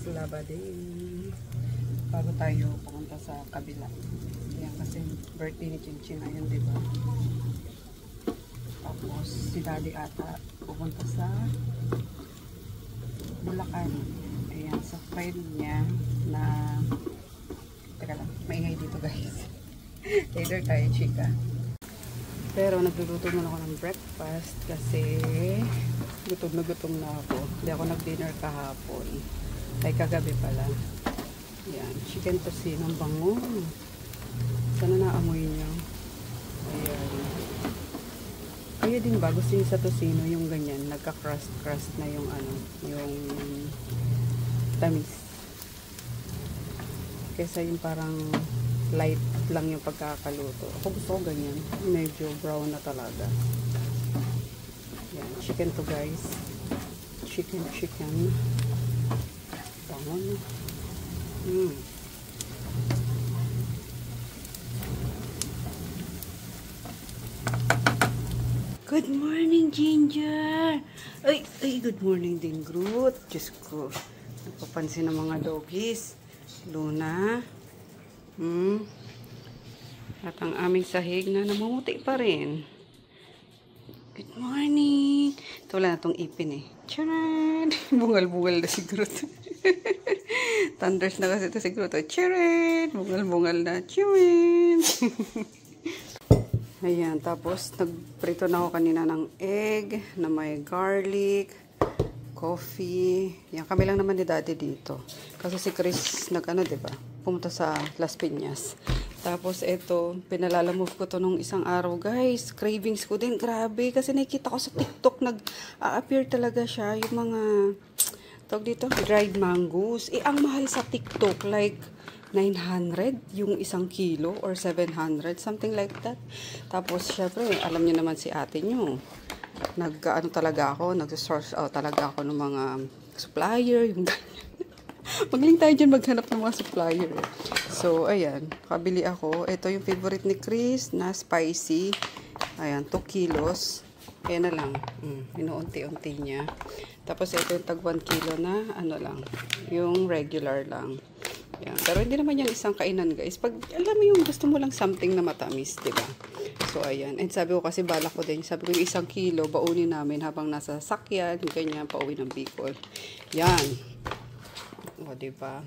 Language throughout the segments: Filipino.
Lava Day. Bago tayo pumunta sa kabila. Yan kasi birthday ni Chinchin ayun, diba? Tapos si Daddy ata pupunta sa Bulacan. Ayan, sa friend niya na teka lang, maingay dito guys. Later tayo, chika. Pero nagluluto muna ako ng breakfast kasi gutom na ako. Hindi ako nag-dinner kahapon. Ay, kagabi pala. Ayan, chicken tocino, ang bango. Sana naamoy niyo. Ayan. Kayo din ba? Gusto niyo sa tocino yung ganyan? Nagka-crust na yung ano, yung tamis. Kesa yung parang light lang yung pagkakaluto. Ako gusto ko ganyan. Medyo brown na talaga. Ayan, chicken to guys. Chicken. Bangon. Good morning, Ginger! Ay, good morning din, Groot. Diyos ko. Napapansin ng mga doggies. Luna. At ang aming sahig na namumuti pa rin. Good morning! Ito wala na itong ipin eh. Charan! Bungal-bungal na si Groot. Thunders na kasi ito si Groot. Charan! Bungal-bungal na. Charan! Ayan, tapos nagprito na ako kanina ng egg na may garlic, coffee. Yan, kami lang naman ni Daddy dito. Kasi si Chris nag-ano, diba? Pumunta sa Las Piñas. Tapos ito, pinalalamove ko to nung isang araw, guys. Cravings ko din, grabe. Kasi nakikita ko sa TikTok, nag-appear talaga siya. Yung mga, tawag dito, dried mangoes. Eh, ang mahal sa TikTok, like 900 yung isang kilo or 700, something like that. Tapos, syempre, alam niyo naman si ate nyo. Nag-ano talaga ako, nag-source out talaga ako ng mga supplier, yung magaling tayo dyan maghanap ng mga supplier. So, ayan, kabili ako. Ito yung favorite ni Chris na spicy. Ayan, 2 kilos. Ayan na lang. Inuunti-unti niya. Tapos, ito yung tag 1 kilo na, ano lang, yung regular lang. Ayan. Pero hindi naman yung isang kainan, guys. Pag, alam mo yung gusto mo lang something na matamis, diba? So, ayan. And sabi ko kasi, balak ko din. Sabi ko yung 1 kilo, baunin namin habang nasa sakyan, ganyan, pauwi ng Bicol. Yan. O, diba?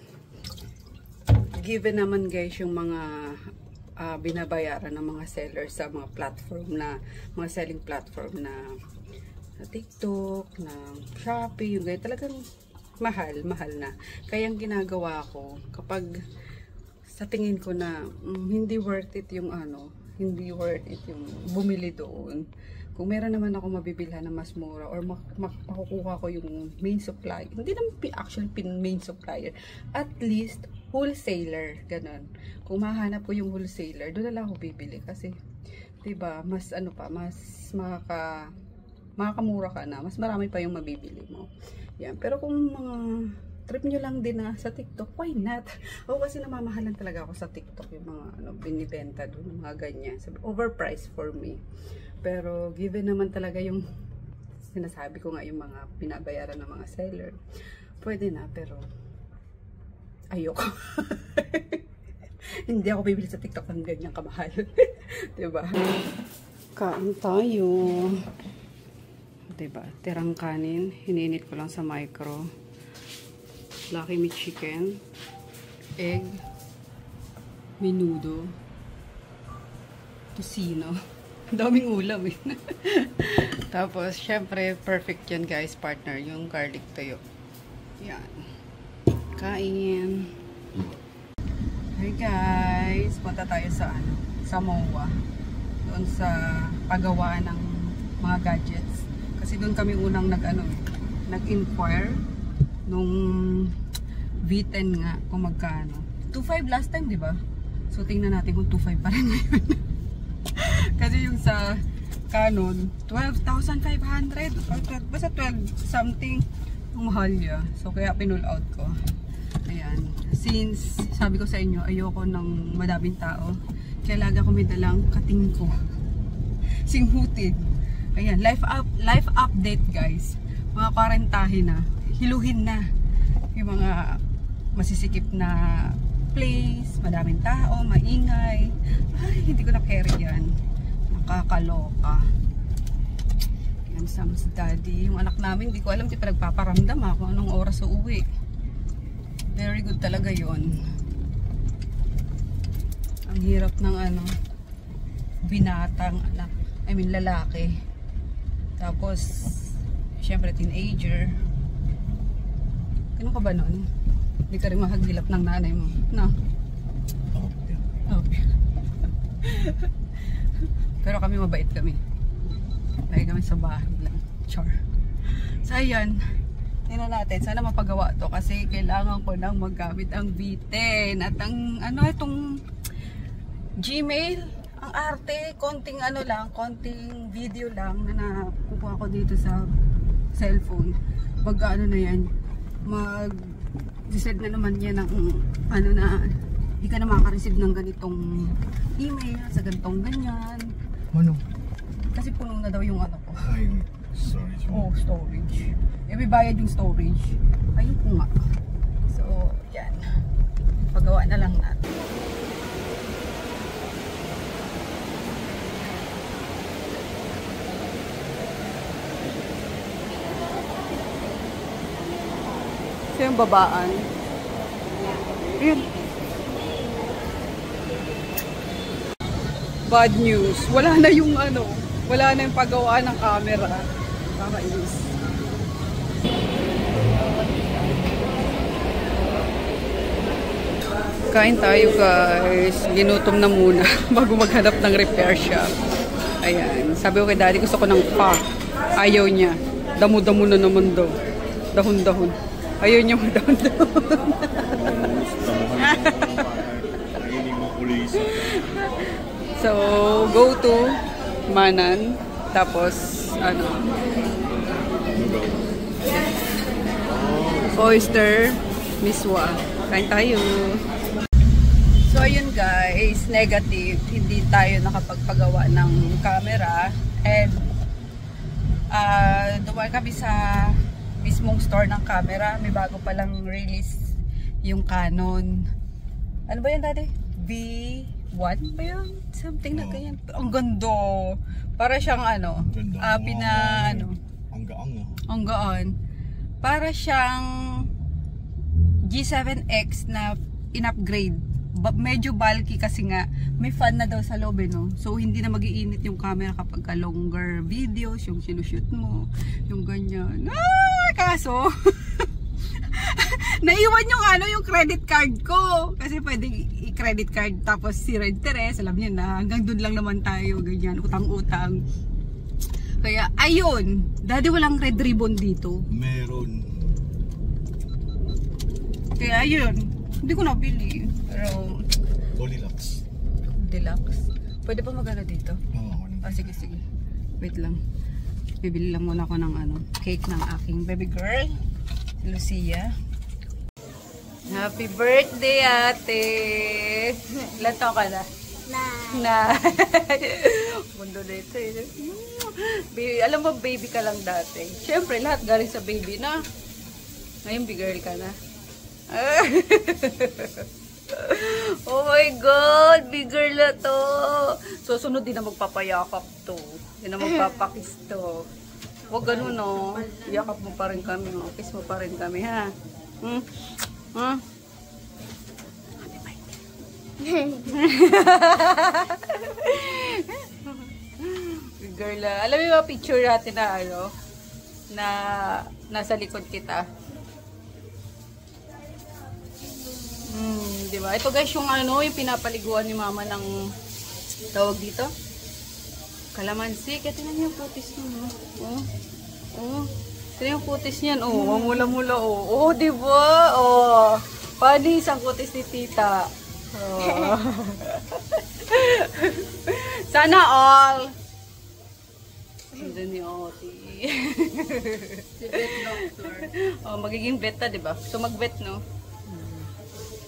Given naman, guys, yung mga binabayaran ng mga sellers sa mga platform na, mga selling platform na TikTok, na Shopee, yung ganyan. Talagang mahal na. Kaya ang ginagawa ko, kapag sa tingin ko na hindi worth it yung ano, hindi worth it yung bumili doon. Kung meron naman ako mabibilhan na mas mura or makukuha ko yung main supplier, hindi naman actually main supplier, at least wholesaler, ganun. Kung mahanap ko yung wholesaler, doon na lang ako bibili kasi, diba, mas ano pa, mas makakamura ka na, mas marami pa yung mabibili mo. Yan. Pero kung mga trip nyo lang din na sa TikTok, why not? O kasi namamahalan talaga ako sa TikTok yung mga ano, binibenta doon, mga ganyan. Overpriced for me. Pero given naman talaga yung sinasabi ko nga yung mga pinabayaran ng mga seller, pwede na, pero ayoko. Hindi ako bibili sa TikTok ng ganyan kamahal. Diba? Kain tayo. Diba? Tirang kanin. Hininit ko lang sa micro. Lucky meat chicken. Egg. Menudo. Tocino. Daming ulam eh. Tapos, syempre, perfect yan guys, partner. Yung garlic toyo. Yan. Kain. Hey guys. Punta tayo sa ano? Sa MOA. Doon sa paggawaan ng mga gadgets. Kasi doon kami unang nag-inquire nung V10 nga kung magkano. 2.5 last time, di ba? So tingnan natin kung 2.5 pa rin ngayon. Kasi yung sa Canon, 12,500 or basta 12 something ang mahal niya. So kaya pinull out ko. Ayan. Since sabi ko sa inyo, ayoko ng madaming tao, kaya lagi ako may dalang kating ko. Singhutid. Ayan, life update guys. Mga 40 na. Hiluhin na. yung mga masisikip na place, madaming tao, maingay. Ay, hindi ko na carry yan. Nakakaloka. Yan Sam's daddy. Yung anak namin, hindi ko alam, di pa nagpaparamdam kung anong oras uuwi. Very good talaga yon. Ang hirap ng binatang anak, I mean lalaki. Tapos, syempre teenager. Ano ka ba nun? Hindi ka rin mahagilap ng nanay mo. No? Okay. Pero kami mabait kami. Lagi kami sa bahay lang. Char. So ayan. Tingnan natin. Sana mapagawa to. Kasi kailangan ko nang maggamit ang V10. At ang itong Gmail. Ang arte. Konting konting video lang na nakukuha ko dito sa cellphone. Na yan. Mag-decide na naman yan ng hindi ka na makaka-receive ng ganitong email sa ganitong ganyan. Ano? Kasi puno na daw yung ko. Ay, sorry. Oh, storage. May bayad yung storage. Ayun po nga. So, yan. Pagawa na lang natin. So yung babaan. Yun. Bad news. Wala na yung wala na yung paggawa ng camera. Kakainis. Kain tayo guys. Ginutom na muna bago maghanap ng repair shop. Ayan. Sabi ko kay daddy gusto ko ng pa. Ayaw niya. Damo-damo na naman daw. Dahon-dahon. Ayaw niya dahon-dahon. So, go to Manan. Tapos, oyster, miswa. Kain tayo. So, ayun guys, negative. Hindi tayo nakapagpagawa ng camera. And, dumaan kami sa mismong store ng camera. May bago palang release yung Canon. Ano ba yan dati? V1 ba yun? Something na ganyan. Ang ganda. Para siyang ang gaan. Para siyang G7X na in-upgrade. Medyo bulky kasi nga may fan na daw sa loob no. So hindi na mag-iinit yung camera kapag longer videos, yung sinushoot mo, yung ganyan. Kaso naiwan yung credit card ko. Kasi pwede i-credit card tapos zero interest. Alam niyo na, hanggang dun lang naman tayo, ganyan, utang-utang. Kaya ayun, daddy walang red ribbon dito. Meron. Kaya ayun, hindi ko nabili. Pero Deluxe. Pwede pa magana dito? Oo. Sige. Wait lang. Bibili lang muna ako ng cake ng aking baby girl, Lucia. Happy birthday, ate! Ilan taon ka na? Na. Mundo dito eh. Alam mo, baby ka lang dati. Siyempre, lahat galing sa baby na. Ngayon, big girl ka na. Oh my God! Big girl na to! So, sunod din na magpapayakap to. Hindi na magpapakis to. Huwag ganun, no? Yakap mo pa rin kami. Kiss mo pa rin kami, ha? Girl, alam mo yung picture natin na nasa likod kita. Diba? Ito guys yung yung pinapaliguan ni mama ng tawag dito. Kalamansi. Kaya tingnan niyo yung putis niyo. Tingnan yung putis niyan. Mula-mula. Diba? Panis ang putis ni tita. Sana all. Ganda ni Oti. Si vet doctor. Magiging vet ta, diba? So mag-vet, no?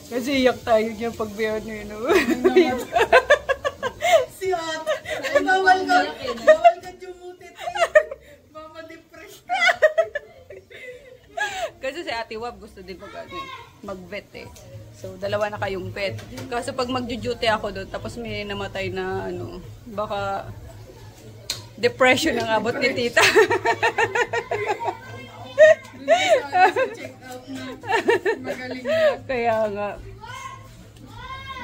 Kasi iyak tayo dyan pag bayan nyo, no? Si Ate. Bawal ka jumutit. Mama depressed ka. Kasi si Ate Wab gusto din mag-vet eh. So, dalawa na kayong vet. Kasi pag mag-duty ako doon, tapos may namatay na ano, baka depression ang abot ni tita. Check out na. Magaling na. Kaya nga.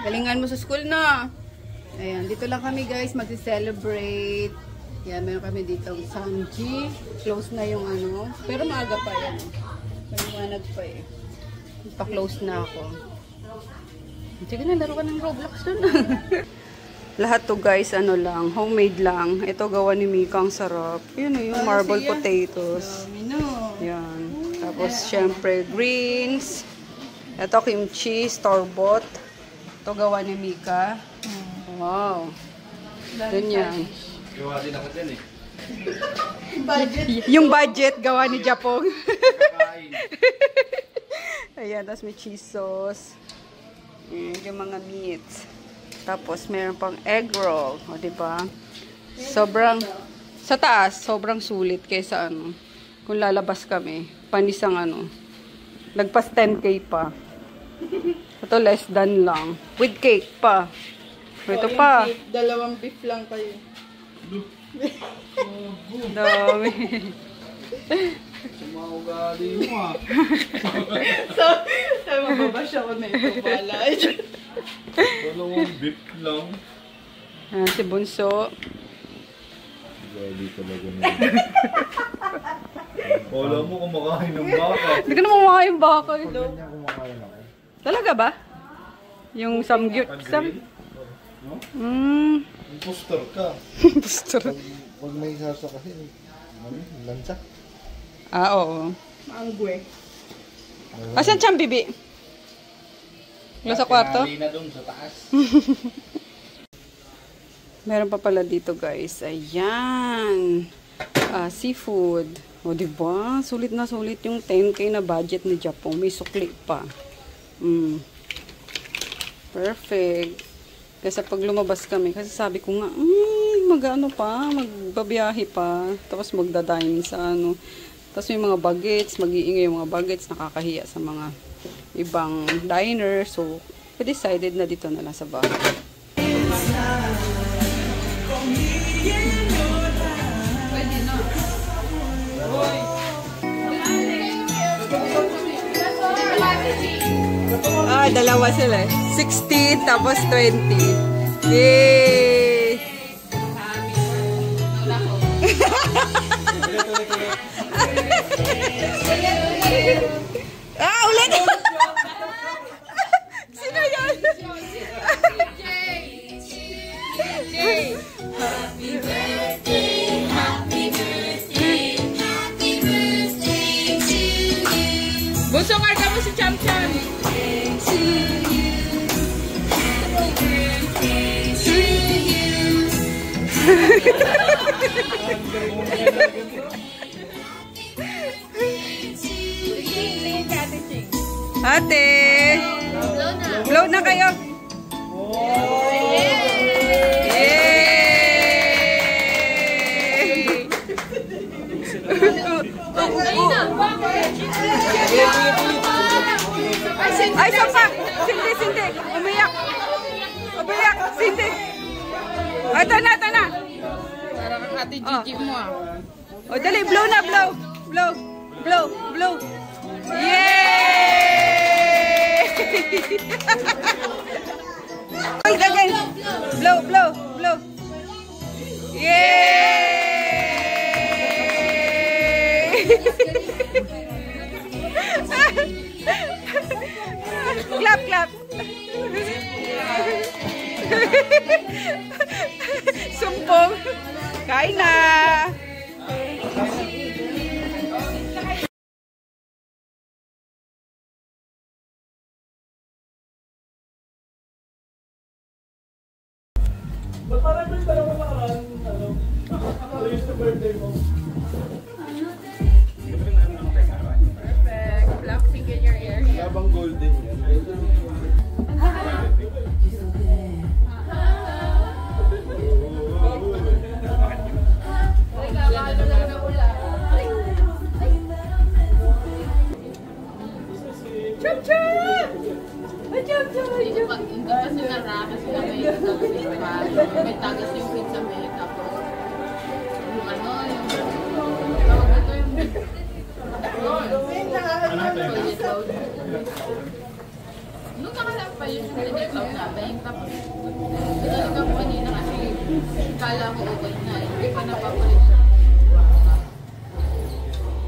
Galingan mo sa school na. Ayan, dito lang kami guys, mag-celebrate. Yan, meron kami dito Samji. Close na yung ano. Pero maaga pa yan. Maliwanag pa eh. Pa-close na ako. Sige na, laro ka ng Roblox dun. Lahat to guys, ano lang, homemade lang. Ito gawa ni Mika, ang sarap. Yun yung marble potatoes. Yan. Tapos, syempre, greens. Ito, kimchi, store-bought. Ito gawa ni Mika. Wow. Ganyan. Gawa din ako dyan eh. Yung budget gawa ni Japong. Ayan, tapos may cheese sauce. Yung mga meats. Tapos meron pang egg roll, o diba? Sobrang sa taas, sobrang sulit kaysa ano. Kung lalabas kami, panisang ano. Lagpas 10k pa. Ito less than lang. With cake pa. Ito pa. Dalawang beef lang kayo. Dami. Sumaugali mo ah. So, mababash ako na ito pala. Dalawang beef lang. Ayan, si Bunso. Grabe talaga na. Wala mo kumakain ng baka. Hindi ka naman makakain baka. Ganyan kumakain ako. Talaga ba? Yung samgyut. No? Impostor ka. Impostor. Pag may sasa kasi, lansa. Ah, oo. Maanggue. Asan siyang bibi? Yung sa kwarto? Tinali na doon sa taas. Meron pa pala dito guys. Ayan. Seafood. O diba? Sulit na sulit yung 10k na budget ni Japong. May sukli pa. Perfect. Kasi pag lumabas kami, kasi sabi ko nga, mag-ano pa, magbabiyahe pa. Tapos magdadining sa ano. Tapos may mga bagets, mag-iingay yung mga bagets, nakakahiya sa mga ibang diner. So, we decided na dito na lang sa bahay. Dalawa sila. 16 tapos 20. Yay! Ulit! Sino yan? Happy birthday, happy birthday, happy birthday to you. Bunso, karga mo si Cham Cham. To you. Happy birthday to you. Ate! Blow na kayo! Ay, sapa! Sindi, sindi! Umiyak! Umiyak! Sindi! Ito na, ito na! Parang ang ate Gigi mo ah. O, dali! Blow na! Blow! Blow! Blow! Blow! Yay! Ay, again! Blow! Blow! Blow! Yay! Clap, clap. Sumpong. Kain na. Perfect. Black pink in your ear. Labang golden yan. Kasi narakas na may tagas yung pizza may tapos yung ano, yung tawag ito yung nung nakalap pa yun yung tinitaw natin tapos pinalik ako kanina kasi kala ko okay na hindi pa napapalit siya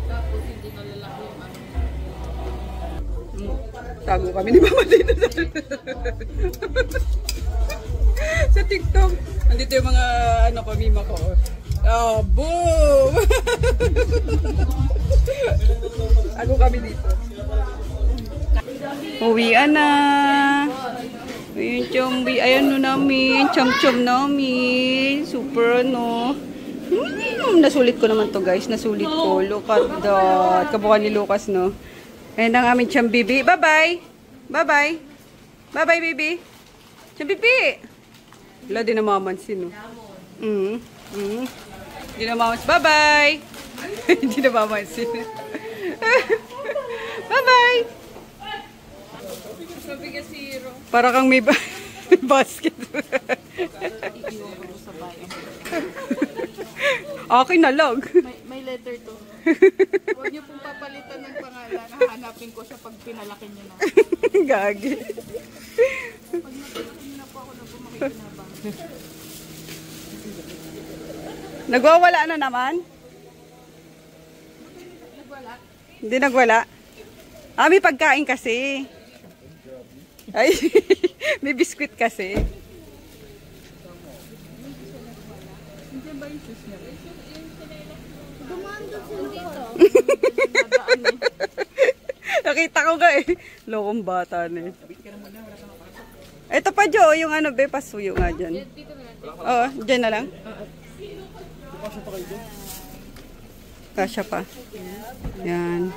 tapos hindi nalalaki yung ano. Tago kami ni Mama dito sa TikTok. Andito yung mga ano ko, mima ko. Oh, boom! Tago kami dito. Uwian na. Yung chombi. Ayan no namin. Chom-chom namin. Super ano. Nasulit ko naman to guys. Nasulit ko. Look at that. Kabukan ni Lucas no. Ayan ang aming chambibi. Bye-bye! Bye-bye! Bye-bye, baby! Chambibi! Wala din na mamansin, no? Hindi na mamansin. Bye-bye! Hindi na mamansin. Bye-bye! Para kang may basket. Okay na lang. May letter to. Huwag niyo pong papalitan ng pangalan. Hahanapin ko siya pag pinalaki niyo na. Gagi. Pag napalaki niyo na po ako na po makikinabang. Nagwawala na naman? Nagwala. Hindi nagwala. May pagkain kasi. Ay, may biskwit kasi. Hindi ba yung shoes niya? Nakita ko nga eh. Lokong bata na eh. Ito pa Jo, yung ano be, pasuyo nga dyan. Oo, dyan na lang. Kasya pa. Yan.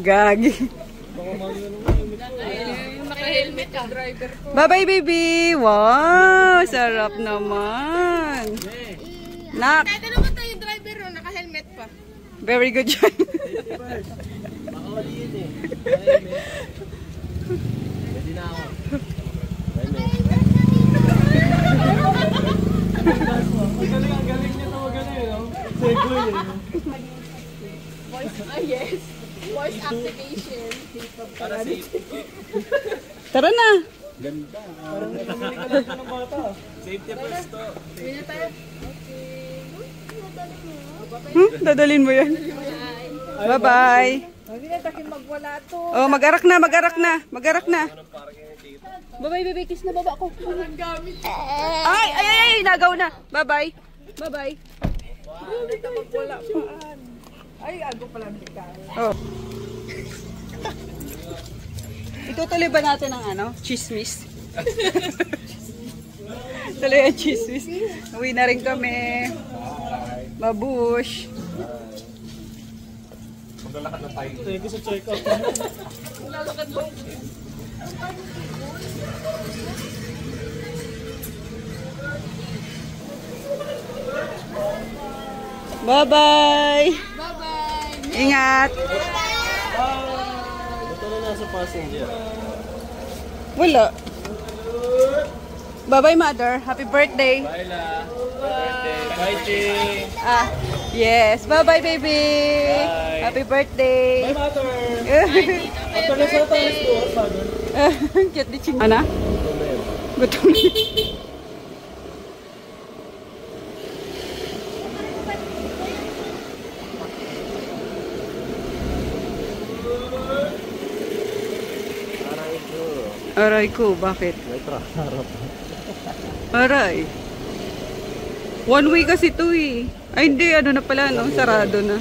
Gagi. Yung naka-helmet ka. Driver ko. Bye-bye baby. Wow, sarap naman. Nak. Kahit ano ba tayo yung driver ro, naka-helmet pa. Very good job. Makawali yun eh. Pwede na ako. Ang galing niya na magano yun. Segway eh. Yes. Voice activation. Para safe. Tara na. Ganda. Parang namili ka lang ng bata. Safety first to. Uwi na tayo. Dadalhin mo yan. Bye-bye. Hindi na tayo magwala to. Oh, mag-arak na, mag-arak na. Mag-arak na. Bye-bye, baby. Kiss na baba ko. Walang gamit. Ay, ay, ay, ay, nagaw na. Bye-bye. Bye-bye. Hindi na magwala paan. Ay, algo pala ang bigay. Oh. Itutuloy ba natin ang ano? Chismis? Tuloy ang chismis. Uwi na rin kami. Babush. Maglalakad na tayo. Thank you sa check-out. Lalakad mo. Bye-bye. Bye-bye. Ingat. Ito na nasa passenger. Wala. Bye-bye, mother. Happy birthday. Bye la. Birthday. Bye Ching. Ah, yes. Bye-bye, baby. Bye. Happy birthday. Bye mother. After na sa tayo store, mother. Cute ni Ching. Ana? Gutom na. Aray ko, bakit? May harap. Aray. One way kasi ito eh. Ay hindi, ano na pala, no? Sarado na.